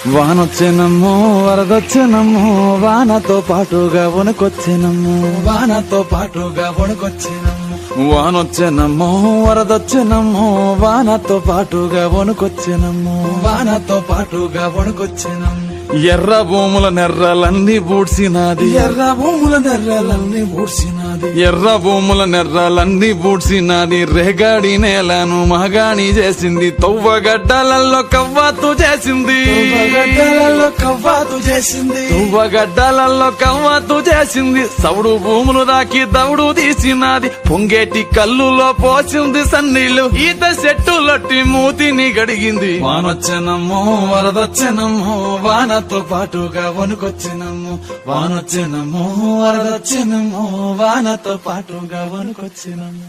వానొచ్చెనమ్మో వరదొచ్చెనమ్మో వానతో పాటుగా వణుకొచ్చెనమ్మో వానతో పాటుగా వణుకొచ్చెనమ్మో వానొచ్చెనమ్మో వరదొచ్చెనమ్మో వానతో పాటుగా వణుకొచ్చెనమ్మో వానతో పాటుగా వణుకొచ్చెనమ్మో ఎర్ర భూముల నెర్రలన్నీ బూడ్సినాది ఎర్ర భూముల నెర్రలన్నీ బూడ్సినాది ఎర్ర భూముల నెర్రలన్నీ బూడ్సినాది రేగాడి నేలను మగాణి చేసింది తవ్వగడ్డలలో కవ్వాతు చేసింది గడ్డలలో కవ్వాతు చేసింది తువ్వగడ్డలలో కవ్వాతు చేసింది సౌడు భూములు దాకి దౌడు తీసినది పొంగేటి కల్లులో పోసింది సన్నీళ్లు ఈత చెట్టులొట్టి మూతిని గడిగింది వానొచ్చెనమ్మో వరదొచ్చెనమ్మో వానతో పాటుగా వణుకొచ్చెనమ్మో వానొచ్చెనమ్మో వరదొచ్చెనమ్మో వానతో పాటుగా వణుకొచ్చెనమ్మో